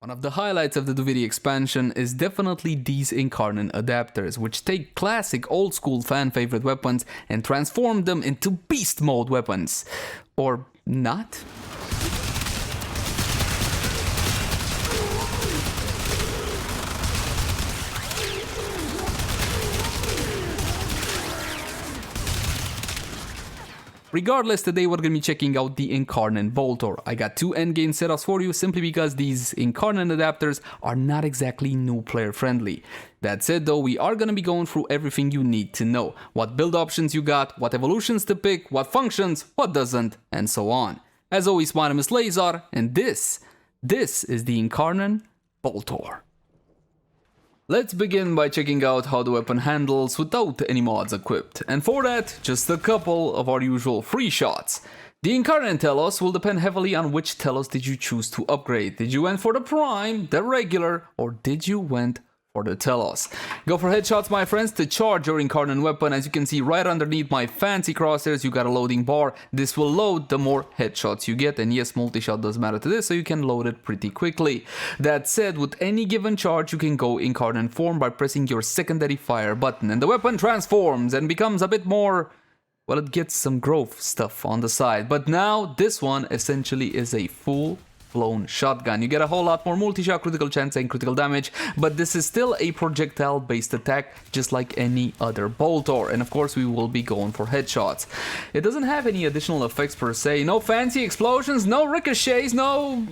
One of the highlights of the Duviri expansion is definitely these Incarnon Adapters, which take classic old school fan favorite weapons and transform them into beast mode weapons. Or not? Regardless, today we're gonna be checking out the Incarnon Boltor. I got two endgame setups for you simply because these Incarnon Adapters are not exactly new player friendly. That said though, we are gonna be going through everything you need to know. What build options you got, what evolutions to pick, what functions, what doesn't, and so on. As always, my name is Leyzar, and this is the Incarnon Boltor. Let's begin by checking out how the weapon handles without any mods equipped, and for that, just a couple of our usual free shots. The Incarnon Telos will depend heavily on which Telos did you choose to upgrade. Did you went for the Prime, the regular, or did you went for the Telos? Go for headshots, my friends, to charge your Incarnon weapon. As you can see right underneath my fancy crosshairs, you got a loading bar. This will load the more headshots you get, and yes, multi-shot does matter to this, so you can load it pretty quickly. That said, with any given charge, you can go Incarnon form by pressing your secondary fire button, and the weapon transforms and becomes a bit more, well, it gets some growth stuff on the side. But now, this one essentially is a full-blown shotgun. You get a whole lot more multi-shot, critical chance, and critical damage, but this is still a projectile-based attack, just like any other Boltor, and of course we will be going for headshots. It doesn't have any additional effects per se, no fancy explosions, no ricochets, no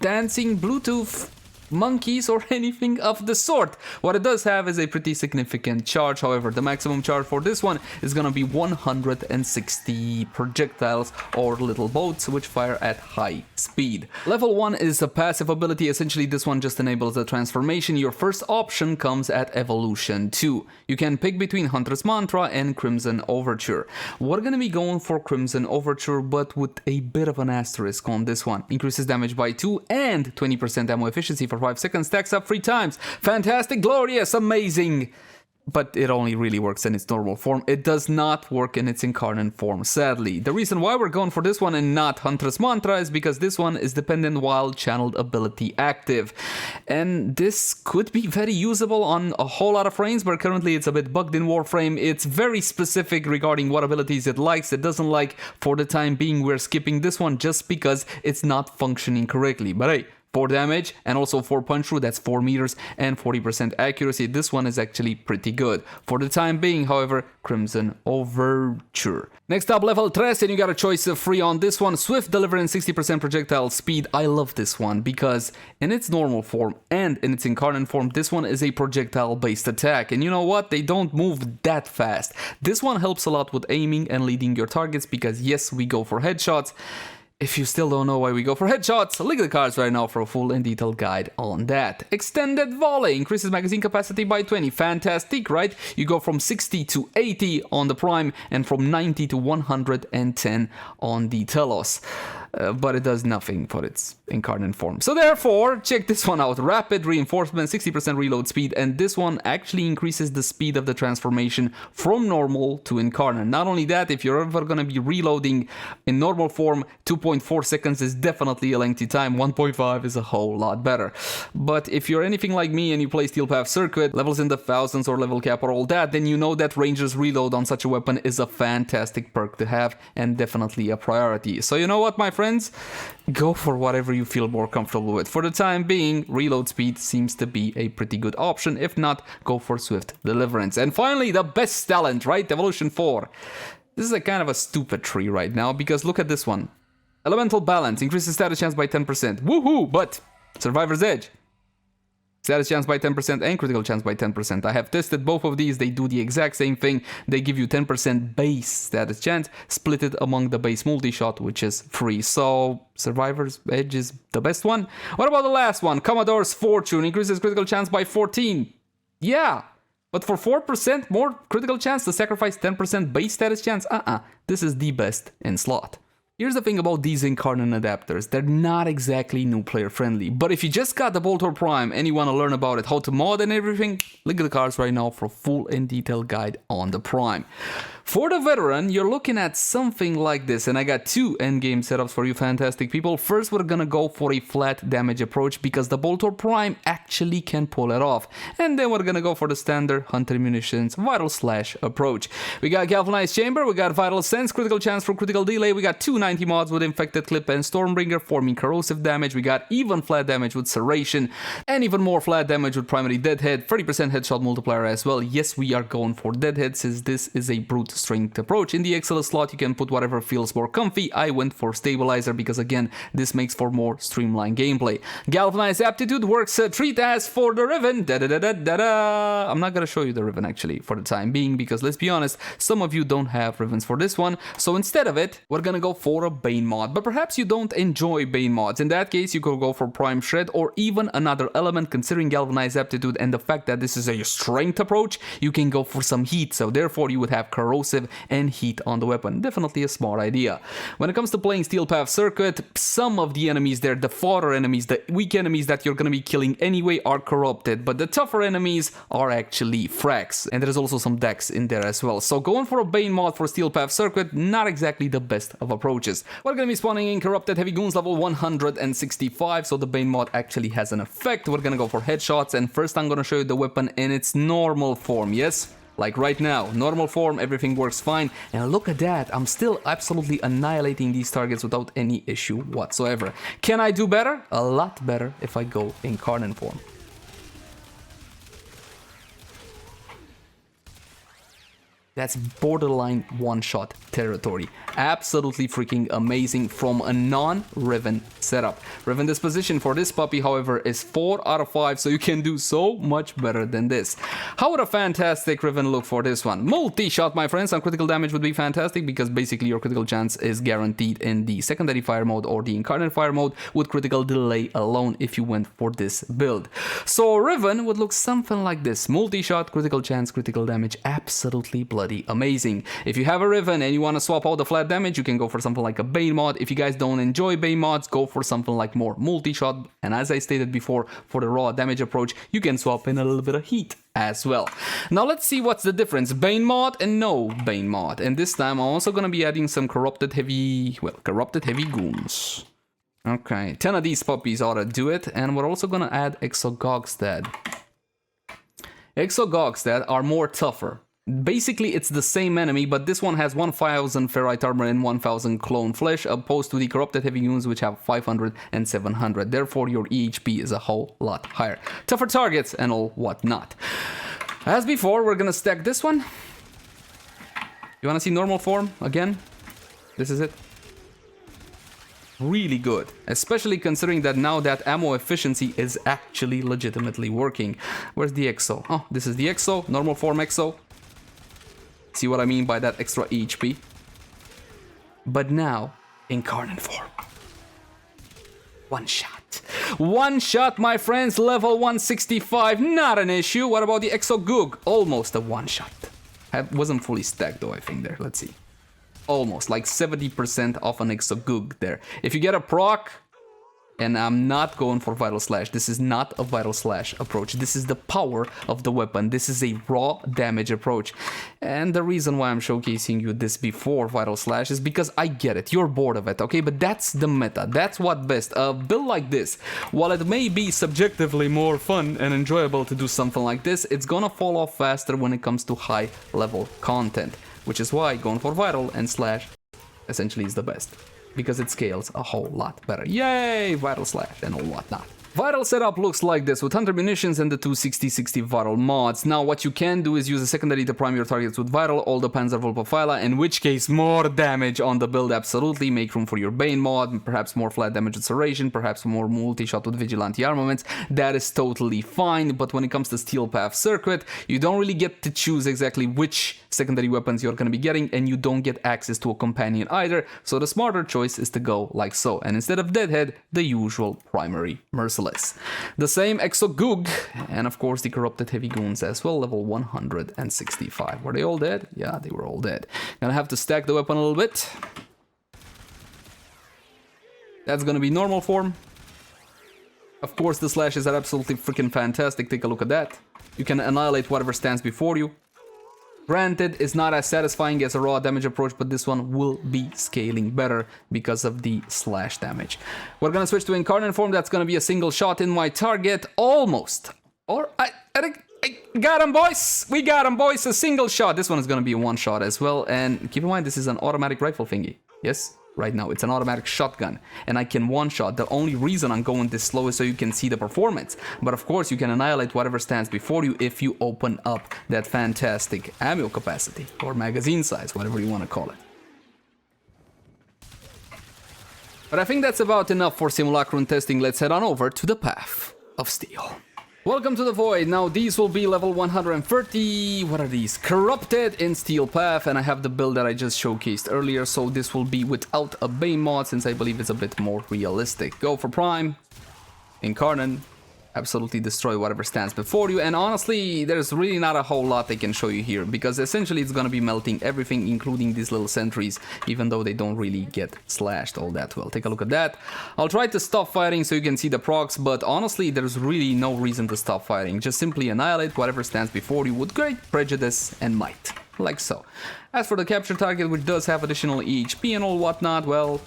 dancing Bluetooth monkeys or anything of the sort. What it does have is a pretty significant charge. However, the maximum charge for this one is gonna be 160 projectiles or little boats which fire at high speed. Level 1 is a passive ability. Essentially, this one just enables the transformation. Your first option comes at evolution 2. You can pick between Hunter's Mantra and Crimson Overture. We're gonna be going for Crimson Overture, but with a bit of an asterisk on this one. Increases damage by 2 and 20% ammo efficiency for 5 seconds, stacks up 3 times. Fantastic, glorious, amazing! But it only really works in its normal form. It does not work in its Incarnon form, sadly. The reason why we're going for this one and not Hunter's Mantra is because this one is dependent while channeled ability active. And this could be very usable on a whole lot of frames, but currently it's a bit bugged in Warframe. It's very specific regarding what abilities it likes, it doesn't like. For the time being, we're skipping this one just because it's not functioning correctly. But hey, 4 damage and also 4 punch through, that's 4 meters and 40% accuracy. This one is actually pretty good. For the time being, however, Crimson Overture. Next up, level 3, and you got a choice of 3 on this one. Swift delivery and 60% projectile speed. I love this one because in its normal form and in its Incarnon form, this one is a projectile based attack. And you know what? They don't move that fast. This one helps a lot with aiming and leading your targets because yes, we go for headshots. If you still don't know why we go for headshots, link the cards right now for a full and detailed guide on that. Extended Volley increases magazine capacity by 20. Fantastic, right? You go from 60 to 80 on the Prime and from 90 to 110 on the Telos. But it does nothing for its Incarnon form. So therefore, check this one out. Rapid reinforcement, 60% reload speed, and this one actually increases the speed of the transformation from normal to Incarnon. Not only that, if you're ever going to be reloading in normal form, 2.4 seconds is definitely a lengthy time. 1.5 is a whole lot better. But if you're anything like me and you play Steel Path Circuit, levels in the thousands or level cap or all that, then you know that Ranger's reload on such a weapon is a fantastic perk to have and definitely a priority. So you know what, my friends? Go for whatever you feel more comfortable with. For the time being, reload speed seems to be a pretty good option. If not, go for Swift Deliverance. And finally, the best talent, right? Evolution 4. This is a kind of a stupid tree right now because look at this one. Elemental Balance increases status chance by 10%. Woohoo! But Survivor's Edge. Status chance by 10% and critical chance by 10%. I have tested both of these. They do the exact same thing. They give you 10% base status chance, split it among the base multi-shot, which is free. So Survivor's Edge is the best one. What about the last one? Commodore's Fortune increases critical chance by 14. Yeah, but for 4% more critical chance to sacrifice 10% base status chance? This is the best in slot. Here's the thing about these Incarnon Adapters, they're not exactly new player friendly, but if you just got the Boltor Prime and you want to learn about it, how to mod and everything, link in the cards right now for a full and detailed guide on the Prime. For the veteran, you're looking at something like this, and I got two endgame setups for you fantastic people. First, we're gonna go for a flat damage approach because the Boltor Prime actually can pull it off. And then we're gonna go for the standard Hunter Munitions Vital Slash approach. We got Galvanized Chamber, we got Vital Sense, critical chance for critical delay, we got 290 mods with Infected Clip and Stormbringer forming corrosive damage, we got even flat damage with Serration, and even more flat damage with Primary Deadhead, 30% headshot multiplier as well. Yes, we are going for Deadhead since this is a brute strength approach. In the XL slot, you can put whatever feels more comfy. I went for Stabilizer because again, this makes for more streamlined gameplay. Galvanized Aptitude works a treat as for the Riven. I'm not gonna show you the Riven actually for the time being because let's be honest, some of you don't have Rivens for this one. So instead of it, we're gonna go for a Bane mod. But perhaps you don't enjoy Bane mods. In that case, you could go for Prime Shred or even another element. Considering Galvanized Aptitude and the fact that this is a strength approach, you can go for some heat. So therefore, you would have corrosive and heat on the weapon. Definitely a smart idea. When it comes to playing Steel Path Circuit, some of the enemies there, the fodder enemies, the weak enemies that you're gonna be killing anyway are corrupted, but the tougher enemies are actually frags. And there's also some decks in there as well. So going for a Bane mod for Steel Path Circuit, not exactly the best of approaches. We're gonna be spawning in Corrupted Heavy Goons level 165, so the Bane mod actually has an effect. We're gonna go for headshots, and first I'm gonna show you the weapon in its normal form, yes? Like right now, normal form, everything works fine. And look at that, I'm still absolutely annihilating these targets without any issue whatsoever. Can I do better? A lot better if I go Incarnon form. That's borderline one-shot territory. Absolutely freaking amazing from a non-Riven setup. Riven disposition for this puppy, however, is 4 out of 5, so you can do so much better than this. How would a fantastic Riven look for this one? Multi-shot, my friends, and critical damage would be fantastic because basically your critical chance is guaranteed in the secondary fire mode or the incarnate fire mode with critical delay alone if you went for this build. So Riven would look something like this. Multi-shot, critical chance, critical damage, absolutely bloody amazing. If you have a Riven and you want to swap out the flat damage, you can go for something like a Bane mod. If you guys don't enjoy Bane mods, go for something like more multi-shot. And as I stated before, for the raw damage approach, you can swap in a little bit of heat as well. Now let's see what's the difference. Bane mod and no Bane mod. And this time I'm also going to be adding some corrupted heavy goons. Okay, 10 of these puppies ought to do it. And we're also going to add Exogogstad. Exogogstad are more tougher. Basically, it's the same enemy, but this one has 1000 ferrite armor and 1000 clone flesh, opposed to the corrupted heavy goons, which have 500 and 700. Therefore, your EHP is a whole lot higher. Tougher targets and all whatnot. As before, we're gonna stack this one. You wanna see normal form again? This is it. Really good, especially considering that now that ammo efficiency is actually legitimately working. Where's the EXO? Oh, this is the EXO, normal form EXO. See what I mean by that extra HP? But now, Incarnon form. One shot. One shot, my friends, level 165, not an issue. What about the Exogug? Almost a one shot. I wasn't fully stacked though, I think there. Let's see. Almost, like 70% off an Exogug there. If you get a proc, and I'm not going for Vital Slash. This is not a Vital Slash approach. This is the power of the weapon. This is a raw damage approach. And the reason why I'm showcasing you this before Vital Slash is because I get it. You're bored of it, okay? But that's the meta. That's what best. A build like this, while it may be subjectively more fun and enjoyable to do something like this, it's gonna fall off faster when it comes to high level content. Which is why going for Vital and Slash essentially is the best. Because it scales a whole lot better. Yay! Vital Slash and all whatnot. Vital setup looks like this with Hunter Munitions and the 260-60 Vital mods. Now what you can do is use a secondary to prime your targets with Vital, all the Panzerwolfpfeiler, in which case more damage on the build, absolutely. Make room for your Bane mod, perhaps more flat damage with Serration, perhaps more multi-shot with Vigilante armaments. That is totally fine, but when it comes to Steel Path Circuit, you don't really get to choose exactly which secondary weapons you're going to be getting, and you don't get access to a companion either, so the smarter choice is to go like so, and instead of Deadhead, the usual primary Merciless. The same Exogug, and of course the Corrupted Heavy Goons as well, level 165. Were they all dead? Yeah, they were all dead. Gonna have to stack the weapon a little bit. That's gonna be normal form. Of course the slashes are absolutely freaking fantastic, take a look at that. You can annihilate whatever stands before you. Granted, it's not as satisfying as a raw damage approach, but this one will be scaling better because of the slash damage. We're gonna switch to Incarnon form. That's gonna be a single shot in my target, almost. Or I got him, boys. We got him, boys. A single shot. This one is gonna be a one shot as well. And keep in mind, this is an automatic rifle thingy. Yes. Right now, it's an automatic shotgun, and I can one-shot. The only reason I'm going this slow is so you can see the performance. But of course, you can annihilate whatever stands before you if you open up that fantastic ammo capacity, or magazine size, whatever you want to call it. But I think that's about enough for Simulacrum testing. Let's head on over to the Path of Steel. Welcome to the Void. Now these will be level 130, what are these? Corrupted in Steel Path, and I have the build that I just showcased earlier, so this will be without a Bane mod since I believe it's a bit more realistic. Go for Prime, Incarnon, absolutely destroy whatever stands before you, and honestly there's really not a whole lot they can show you here because essentially it's gonna be melting everything including these little sentries, even though they don't really get slashed all that well. Take a look at that. I'll try to stop fighting so you can see the procs, but honestly there's really no reason to stop fighting. Just simply annihilate whatever stands before you with great prejudice and might, like so. As for the capture target, which does have additional EHP and all whatnot, well,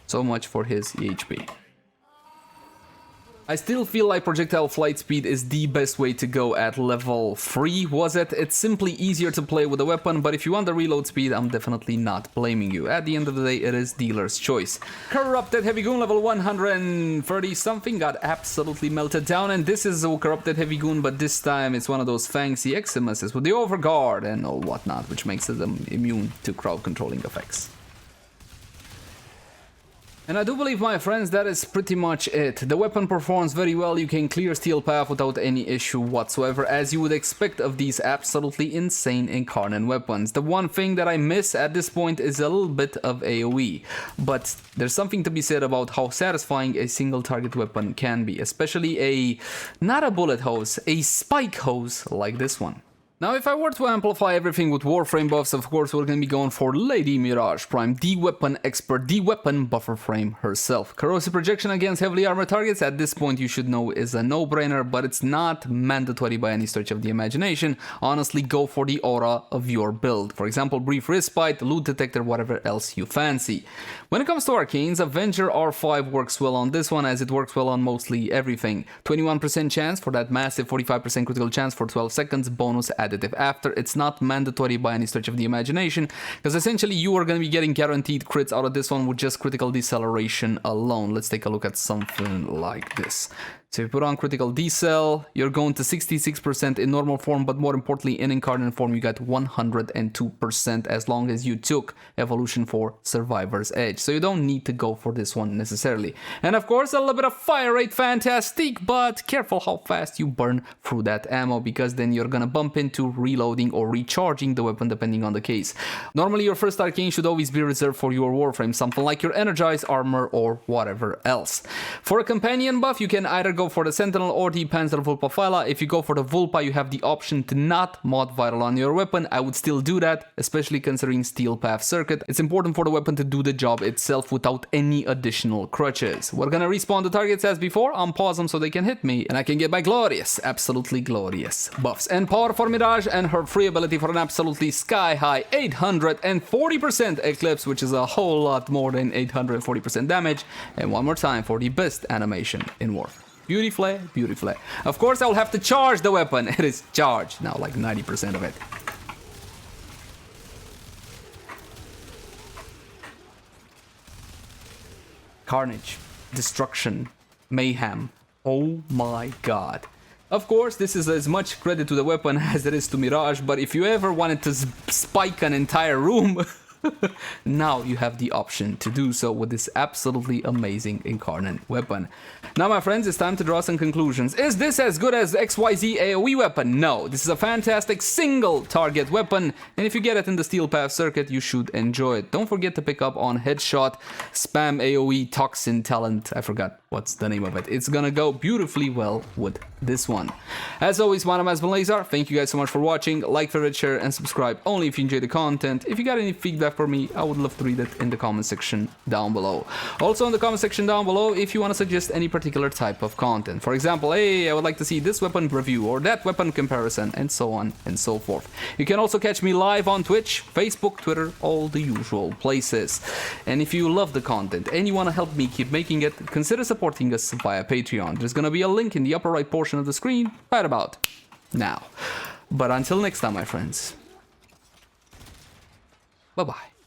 so much for his EHP. I still feel like projectile flight speed is the best way to go at level 3, was it? It's simply easier to play with a weapon, but if you want the reload speed, I'm definitely not blaming you. At the end of the day, it is dealer's choice. Corrupted Heavy Goon level 130 something got absolutely melted down, and this is a Corrupted Heavy Goon, but this time it's one of those fancy Eximuses with the Overguard and all whatnot, which makes them immune to crowd controlling effects. And I do believe, my friends, that is pretty much it. The weapon performs very well. You can clear Steel Path without any issue whatsoever, as you would expect of these absolutely insane Incarnon weapons. The one thing that I miss at this point is a little bit of AoE, but there's something to be said about how satisfying a single target weapon can be, especially not a bullet hose, a spike hose like this one. Now, if I were to amplify everything with Warframe buffs, of course, we're gonna be going for Lady Mirage Prime, the weapon expert, the weapon buffer frame herself. Corrosive projection against heavily armored targets, at this point you should know is a no-brainer, but it's not mandatory by any stretch of the imagination. Honestly, go for the aura of your build. For example, Brief Respite, Loot Detector, whatever else you fancy. When it comes to arcanes, Avenger R5 works well on this one, as it works well on mostly everything. 21% chance for that massive 45% critical chance for 12 seconds, bonus additive after. It's not mandatory by any stretch of the imagination, because essentially you are going to be getting guaranteed crits out of this one with just critical deceleration alone. Let's take a look at something like this. So you put on critical decel, you're going to 66% in normal form, but more importantly in Incarnon form you got 102% as long as you took Evolution for Survivor's Edge. So you don't need to go for this one necessarily. And of course a little bit of fire rate, fantastic, but careful how fast you burn through that ammo, because then you're gonna bump into reloading or recharging the weapon depending on the case. Normally your first arcane should always be reserved for your Warframe, something like your Energized Armor or whatever else. For a companion buff, you can either go for the Sentinel or the Panzer Vulpa Phyla. If you go for the Vulpa, you have the option to not mod vital on your weapon. I would still do that, especially considering Steel Path Circuit. It's important for the weapon to do the job itself without any additional crutches. We're gonna respawn the targets as before, unpause them so they can hit me, and I can get my glorious, absolutely glorious buffs. And power for Mirage and her free ability for an absolutely sky-high 840% Eclipse, which is a whole lot more than 840% damage. And one more time for the best animation in Warframe. Beautifully, beautifully. Of course, I'll have to charge the weapon. It is charged now, like 90% of it. Carnage, destruction, mayhem. Oh my god. Of course, this is as much credit to the weapon as it is to Mirage, but if you ever wanted to spike an entire room, now you have the option to do so with this absolutely amazing Incarnon weapon. Now, my friends, it's time to draw some conclusions. Is this as good as XYZ AoE weapon? No, this is a fantastic single target weapon, and if you get it in the Steel Path Circuit, you should enjoy it. Don't forget to pick up on Headshot, Spam AoE, Toxin Talent, I forgot what's the name of it. It's gonna go beautifully well with this one. As always, my name has been Leyzar. Thank you guys so much for watching. Like, favorite, share, and subscribe only if you enjoy the content. If you got any feedback have for me, I would love to read it in the comment section down below. Also in the comment section down below, if you want to suggest any particular type of content. For example, hey, I would like to see this weapon review or that weapon comparison, and so on and so forth. You can also catch me live on Twitch, Facebook, Twitter, all the usual places. And if you love the content and you want to help me keep making it, consider supporting us via Patreon. There's gonna be a link in the upper right portion of the screen right about now. But until next time, my friends, bye-bye.